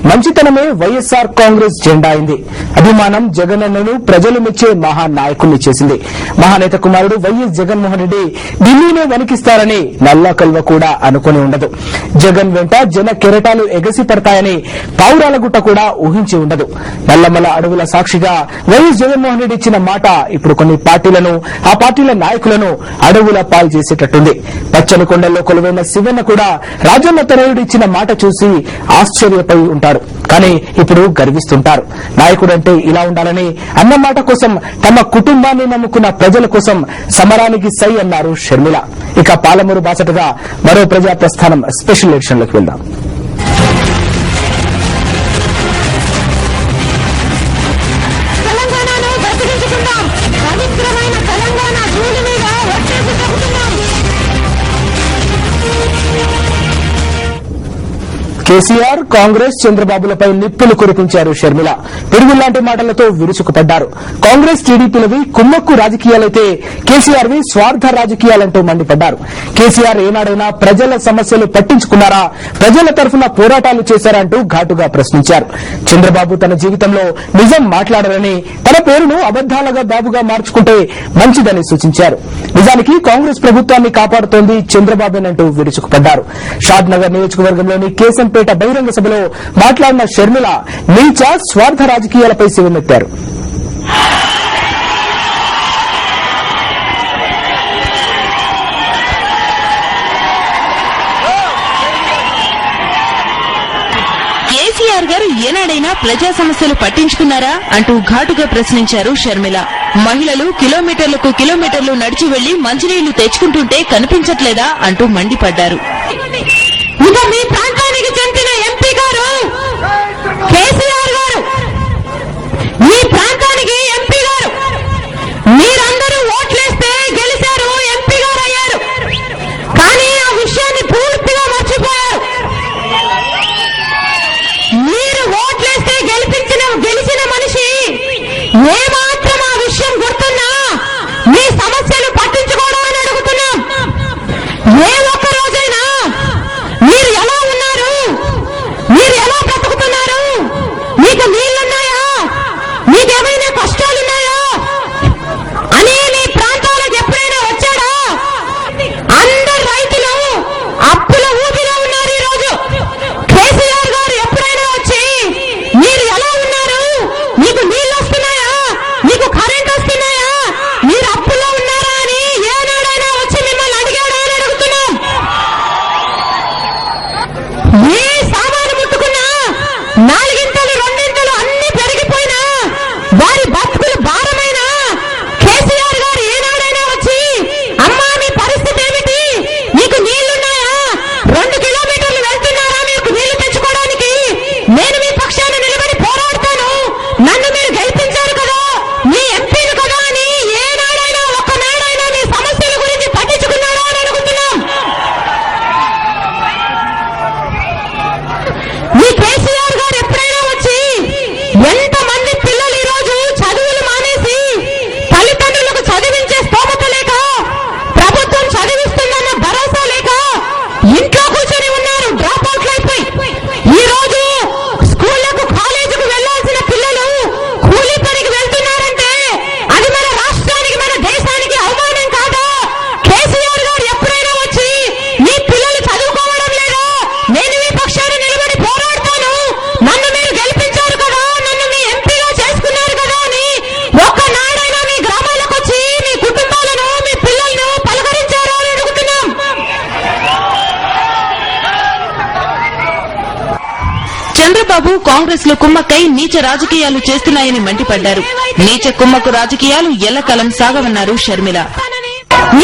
మంచితనమే వైఎస్ఆర్ కాంగ్రెస్ జెండా అయింది. అభిమానం జగనన్నను ప్రజలు మెచ్చే మహానాయకుణ్ణి చేసింది. మహానేత కుమారుడు వైఎస్ జగన్మోహన్ రెడ్డి ఢిల్లీనే వణికిస్తారని నల్లా కల్వ కూడా అనుకుని ఉండదు. జగన్ వెంట జన కెరటాలు ఎగసి పడతాయని పావురాలగుట్ట కూడా ఊహించి ఉండదు. నల్లమల అడవుల సాక్షిగా వైఎస్ జగన్మోహన్ రెడ్డి ఇచ్చిన మాట ఇప్పుడు కొన్ని పార్టీలను, ఆ పార్టీల నాయకులను అడవుల పాలు చేసేటట్టుంది. పచ్చని కొండల్లో కొలువైన శివన్న కూడా రాజన్న తనయుడు ఇచ్చిన మాట చూసి ఆశ్చర్యపోయి ఉంటారు. కానీ ఇప్పుడు గర్విస్తుంటారు. నాయకుడంటే ఇలా ఉండాలని అన్న మాట కోసం తమ కుటుంబాన్ని నమ్ముకున్న ప్రజల కోసం సమరానికి సై అన్నారు షర్మిల. ఇక పాలమూరు బాసటగా మరో ప్రజా ప్రస్థానం స్పెషల్ ఎడిషన్లోకి వెళ్దాం. కేసీఆర్, కాంగ్రెస్, చంద్రబాబులపై నిప్పులు కురిపించారు షర్మిల. పిడుగులాంటి మాటలతో విరుచుకుపడ్డారు. కాంగ్రెస్, టీడీపీలవి కుమ్మక్కు రాజకీయాలైతే కేసీఆర్వి స్వార్థ రాజకీయాలంటూ మండిపడ్డారు. కేసీఆర్ ఏనాడైనా ప్రజల సమస్యలు పట్టించుకున్నారా, ప్రజల తరఫున పోరాటాలు చేశారా అంటూ ఘాటుగా ప్రశ్నించారు. చంద్రబాబు తన జీవితంలో నిజం మాట్లాడారని, తన పేరును అబద్దాలుగా బాబుగా మార్చుకుంటే మంచిదని సూచించారు. నిజానికి కాంగ్రెస్ ప్రభుత్వాన్ని కాపాడుతోంది చంద్రబాబేనంటూ విరుచుకుపడ్డారు. షాద్ నగర్ నియోజకవర్గంలోని కేశంపేట బహిరంగ సభలో మాట్లాడిన షర్మిల నీచ స్వార్థ రాజకీయాలపై శివమెత్తారు. కేసీఆర్ గారు ఏనాడైనా ప్రజా సమస్యలు పట్టించుకున్నారా అంటూ ఘాటుగా ప్రశ్నించారు షర్మిల. మహిళలు కిలోమీటర్లకు కిలోమీటర్లు నడిచి వెళ్లి మంచినీళ్లు తెచ్చుకుంటుంటే కనిపించట్లేదా అంటూ మండిపడ్డారు. ఇక మీ ప్రాంతానికి చెందిన ఎంపీ గారు కేసీఆర్ గారు, మీ ప్రాంతానికి ఎంపీ గారు, మీరందరూ ఓట్లేస్తే గెలిచారు, ఎంపీ గారు అయ్యారు. కానీ ఆ విషయాన్ని పూర్తిగా మర్చిపోయారు. మీరు ఓట్లేస్తే గెలిచిన మనిషి ఏమాత్రం ఆ విషయం గుర్తున్నా మీ సమస్యలు పట్టించుకోవడం అని అడుగుతున్నాం. ఏ ఒక్క రోజైనా మీరు ఎలా ఉన్నారు, మీరు ఎలా బ్రతుకుతున్నారు, మీకు నీళ్లున్నాయా, మీకేమైనా కష్టాలున్నాయా అని మీ ప్రాంతాలకు ఎప్పుడైనా వచ్చాడా? అందరు రైతులు అప్పుల ఊపిలో ఉన్నారు. ఈ రోజు కేసీఆర్ గారు ఎప్పుడైనా వచ్చి మీరు ఎలా ఉన్నారు, మీకు నీళ్లు వస్తున్నాయా, మీకు కరెంట్ వస్తున్నాయా, మీరు అప్పులో ఉన్నారా అని ఏనాడైనా వచ్చి మిమ్మల్ని అడిగాడా అని అడుగుతున్నాం. ఏ సామాను ముట్టుకున్నా నాలుగింతలు రెండింతలు అన్ని పెరిగిపోయినా, వారి బతుకులు భారమైనా కేసీఆర్ గారు ఏనాడైనా వచ్చి అమ్మా మీ పరిస్థితి ఏమిటి, మీకు నీళ్లున్నాయా, 2 కిలోమీటర్లు వెళ్తున్నారా మీకు నీళ్లు తెచ్చుకోవడానికి, నేను మీ పక్షాన నిలబడి పోరాడతాను, నన్ను మీరు గెలిపించారు కదా, మీ ఎంపీలు కదా అని ఏనాడైనా ఒక్కనాడైనా మీ సమస్యల గురించి పట్టించుకున్నారా అని అడుగుతున్నాం. మీ కేసీఆర్ గారు ఎప్పుడైనా వచ్చి ఎంతమంది పిల్లలు ఈ రోజు చదువులు మానేసి తల్లిదండ్రులకు చదివించే స్తోమత లేక, ప్రభుత్వం చదివిస్తుందన్న భరోసా లేక ఇంట్లో కూర్చొని ఉన్నారు, డ్రాప్ అవుట్లు అయిపోయి. ఈ రోజు స్కూళ్లకు కాలేజీకు వెళ్లాల్సిన పిల్లలు కూలీ పనికి వెళ్తున్నారంటే అది మన రాష్ట్రానికి, మన దేశానికి అవమానం కాదా? కేసీఆర్ గారు ఎప్పుడైనా వచ్చి మీ పిల్లలు చదువుకోవడం లేదా, నేను మీ పక్షాన నిలబడి పోరాడతాను, నన్ను మీరు గెలిపించారు కదా, నన్ను మీ ఎంపీగా చేసుకున్నారు కదా అని ఒక్కనాడైనా మీ గ్రామాలకు వచ్చి మీ కుటుంబాలను, మీ పిల్లలను పలకరించారు అని అడుగుతున్నాం. చంద్రబాబు కాంగ్రెస్ లో కుమ్మక్కై నీచ రాజకీయాలు చేస్తున్నాయని మండిపడ్డారు. నీచ కుమ్మక్కు రాజకీయాలు ఎల్లకాలం సాగవన్నారు షర్మిల.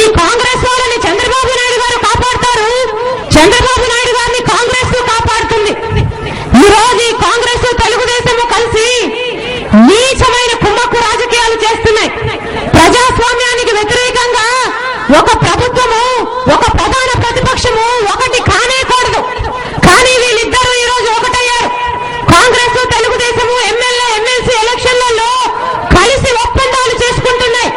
ఈ కాంగ్రెస్ వాళ్ళని చంద్రబాబు నాయుడు గారు కాపాడతారు, చంద్రబాబు నాయుడు గారిని కాంగ్రెస్ కాపాడుతుంది. ఈ రోజు ఈ కాంగ్రెస్ తెలుగుదేశము కలిసి నీచమైన కుమ్మక్కు రాజకీయాలు చేస్తున్నాయి. ప్రజాస్వామ్యానికి వ్యతిరేకంగా ఒక ప్రభుత్వము, ఒక ప్రధాన ప్రతిపక్షము ఒకటి కానేకూడదు. కానీ వీళ్ళిద్దరూ ఈ రోజు ఒకటయ్యారు. కాంగ్రెస్ తెలుగుదేశము ఎమ్మెల్యే ఎమ్మెల్సీ ఎలక్షన్లలో కలిసి ఒప్పందాలు చేసుకుంటున్నాయి.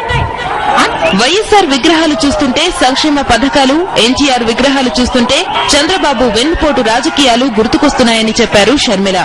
వైఎస్ఆర్ వైఎస్సార్ విగ్రహాలు చూస్తుంటే సంక్షేమ పథకాలు, ఎన్టీఆర్ విగ్రహాలు చూస్తుంటే చంద్రబాబు వెన్నుపోటు రాజకీయాలు గుర్తుకొస్తున్నాయని చెప్పారు షర్మిల.